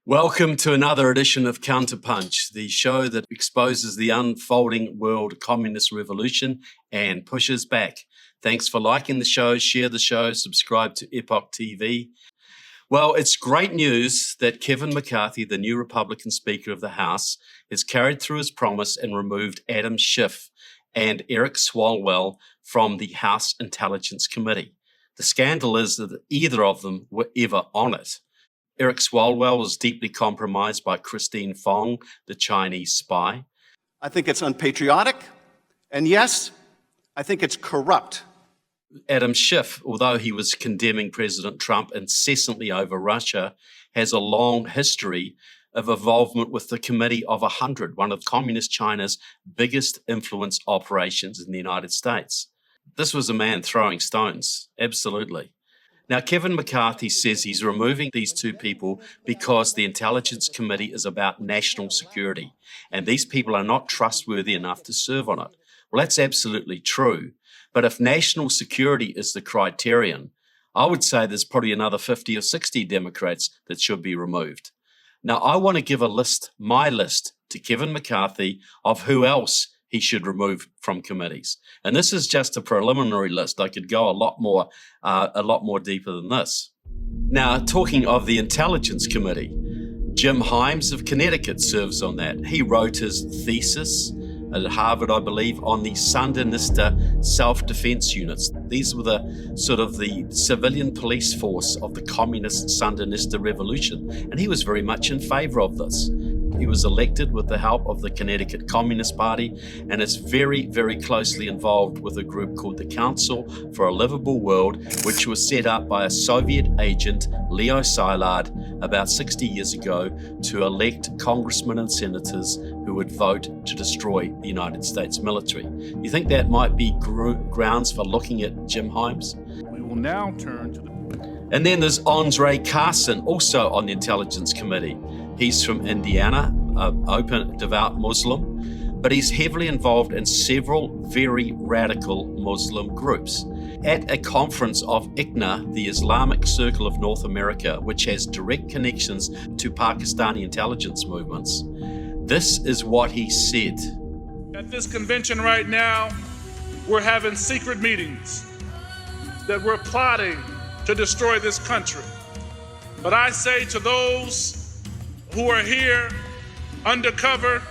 Welcome to another edition of Counterpunch, the show that exposes the unfolding world communist revolution and pushes back. Thanks for liking the show, share the show, subscribe to Epoch TV. Well, it's great news that Kevin McCarthy, the new Republican Speaker of the House, has carried through his promise and removed Adam Schiff and Eric Swalwell from the House Intelligence Committee. The scandal is that either of them were ever on it. Eric Swalwell was deeply compromised by Christine Fong, the Chinese spy. I think it's unpatriotic, and yes, I think it's corrupt. Adam Schiff, although he was condemning President Trump incessantly over Russia, has a long history of involvement with the Committee of 100, one of Communist China's biggest influence operations in the United States. This was a man throwing stones, absolutely. Now, Kevin McCarthy says he's removing these two people because the Intelligence Committee is about national security, and these people are not trustworthy enough to serve on it. Well, that's absolutely true. But if national security is the criterion, I would say there's probably another 50 or 60 Democrats that should be removed. Now, I want to give my list to Kevin McCarthy of who else he should remove from committees. And this is just a preliminary list. I could go a lot more deeper than this. Now, talking of the Intelligence Committee, Jim Himes of Connecticut serves on that. He wrote his thesis at Harvard, I believe, on the Sandinista self-defense units. These were the civilian police force of the communist Sandinista revolution. And he was very much in favor of this. He was elected with the help of the Connecticut Communist Party and is very, very closely involved with a group called the Council for a Livable World, which was set up by a Soviet agent, Leo Szilard, about 60 years ago to elect congressmen and senators who would vote to destroy the United States military. You think that might be grounds for looking at Jim Himes? We will now turn to And then there's Andre Carson, also on the Intelligence Committee. He's from Indiana, open, devout Muslim, but he's heavily involved in several very radical Muslim groups. At a conference of ICNA, the Islamic Circle of North America, which has direct connections to Pakistani intelligence movements, this is what he said. At this convention right now, we're having secret meetings that we're plotting to destroy this country. But I say to those who are here undercover,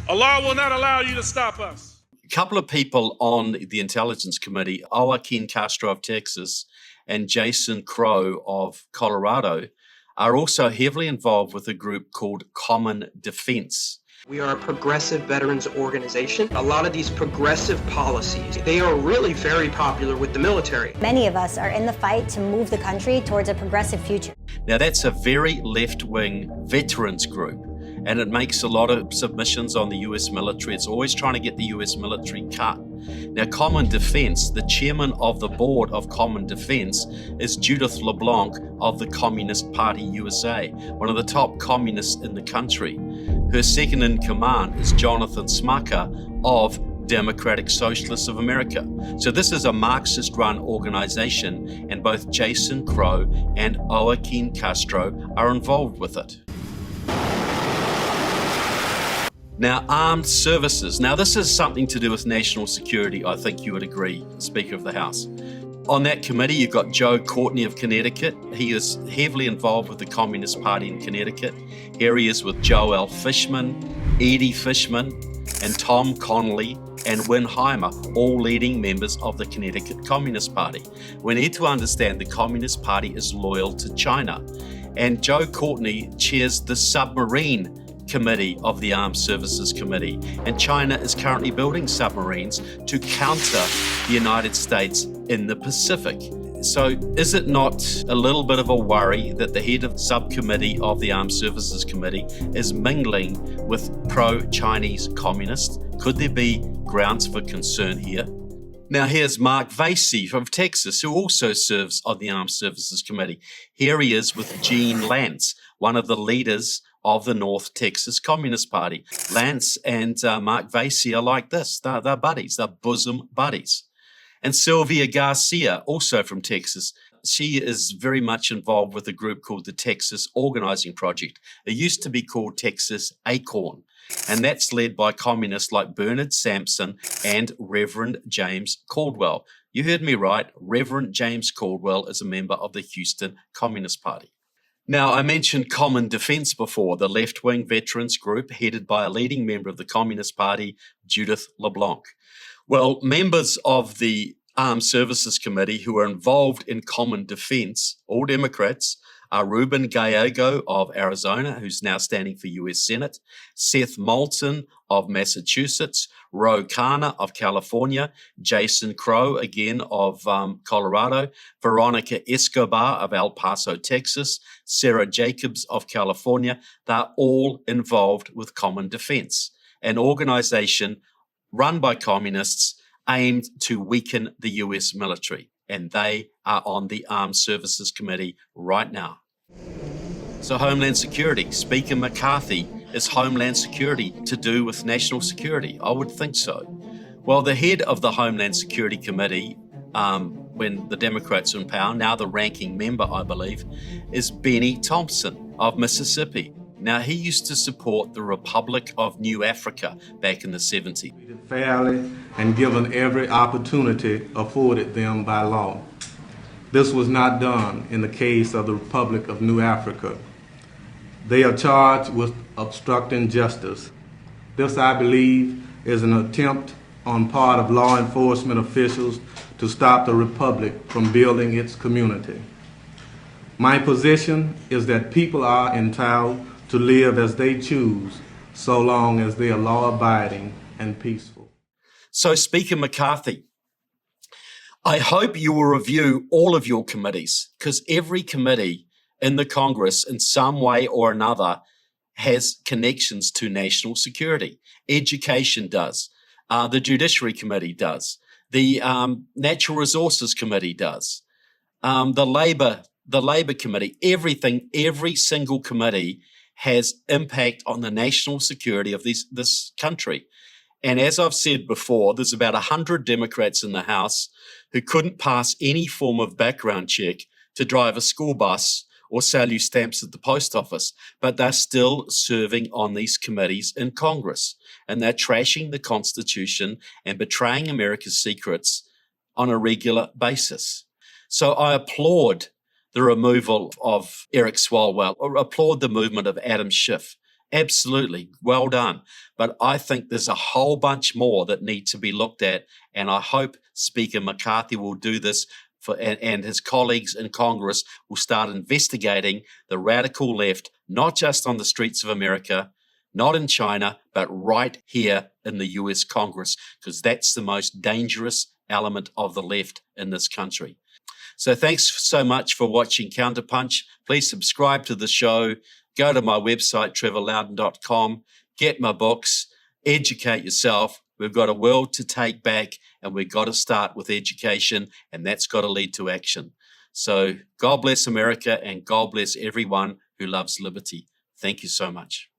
Allah will not allow you to stop us. A couple of people on the Intelligence Committee, Joaquin Castro of Texas and Jason Crow of Colorado, are also heavily involved with a group called Common Defense. We are a progressive veterans organization. A lot of these progressive policies, they are really very popular with the military. Many of us are in the fight to move the country towards a progressive future. Now, that's a very left-wing veterans group, and it makes a lot of submissions on the US military. It's always trying to get the US military cut. Now, Common Defense, the chairman of the board of Common Defense is Judith LeBlanc of the Communist Party USA, one of the top communists in the country. Her second in command is Jonathan Smucker of Democratic Socialists of America. So this is a Marxist-run organization, and both Jason Crow and Joaquin Castro are involved with it. Now, armed services. Now, this is something to do with national security, I think you would agree, Speaker of the House. On that committee, you've got Joe Courtney of Connecticut. He is heavily involved with the Communist Party in Connecticut. Here he is with Joel Fishman, Edie Fishman, and Tom Connolly and Win Heimer, all leading members of the Connecticut Communist Party. We need to understand the Communist Party is loyal to China. And Joe Courtney chairs the submarine committee of the Armed Services Committee, and China is currently building submarines to counter the United States in the Pacific. So is it not a little bit of a worry that the head of subcommittee of the Armed Services Committee is mingling with pro-Chinese communists? Could there be grounds for concern here? Now here's Mark Vasey from Texas, who also serves on the Armed Services Committee. Here he is with Gene Lantz, one of the leaders of the North Texas Communist Party. Lance and Mark Vasey are like this. They're buddies. They're bosom buddies. And Sylvia Garcia, also from Texas, she is very much involved with a group called the Texas Organizing Project. It used to be called Texas Acorn, and that's led by communists like Bernard Sampson and Reverend James Caldwell. You heard me right. Reverend James Caldwell is a member of the Houston Communist Party. Now, I mentioned Common Defense before, the left-wing veterans group headed by a leading member of the Communist Party, Judith LeBlanc. Well, members of the Armed Services Committee who are involved in Common Defense, all Democrats, are Ruben Gallego of Arizona, who's now standing for U.S. Senate, Seth Moulton of Massachusetts, Ro Khanna of California, Jason Crow, again of Colorado, Veronica Escobar of El Paso, Texas, Sarah Jacobs of California. They're all involved with Common Defense, an organization run by communists aimed to weaken the U.S. military. And they are on the Armed Services Committee right now. So Homeland Security, Speaker McCarthy, is Homeland Security to do with national security? I would think so. Well, the head of the Homeland Security Committee, when the Democrats are in power, now the ranking member, I believe, is Benny Thompson of Mississippi. Now, he used to support the Republic of New Africa back in the 70s. Fairly and given every opportunity afforded them by law. This was not done in the case of the Republic of New Africa. They are charged with obstructing justice. This, I believe, is an attempt on part of law enforcement officials to stop the Republic from building its community. My position is that people are entitled to live as they choose, so long as they are law-abiding and peaceful. So, Speaker McCarthy, I hope you will review all of your committees, because every committee in the Congress in some way or another has connections to national security. Education does. The Judiciary Committee does. The Natural Resources Committee does. The Labor Committee, every single committee has impact on the national security of this country. And as I've said before, there's about 100 Democrats in the House who couldn't pass any form of background check to drive a school bus or sell you stamps at the post office, but they're still serving on these committees in Congress. And they're trashing the Constitution and betraying America's secrets on a regular basis. So I applaud the removal of Eric Swalwell, or applaud the movement of Adam Schiff. Absolutely, well done. But I think there's a whole bunch more that need to be looked at, and I hope Speaker McCarthy will do this and his colleagues in Congress will start investigating the radical left, not just on the streets of America, not in China, but right here in the US Congress, because that's the most dangerous element of the left in this country. So thanks so much for watching Counterpunch. Please subscribe to the show. Go to my website, trevorloudon.com. Get my books. Educate yourself. We've got a world to take back, and we've got to start with education, and that's got to lead to action. So God bless America, and God bless everyone who loves liberty. Thank you so much.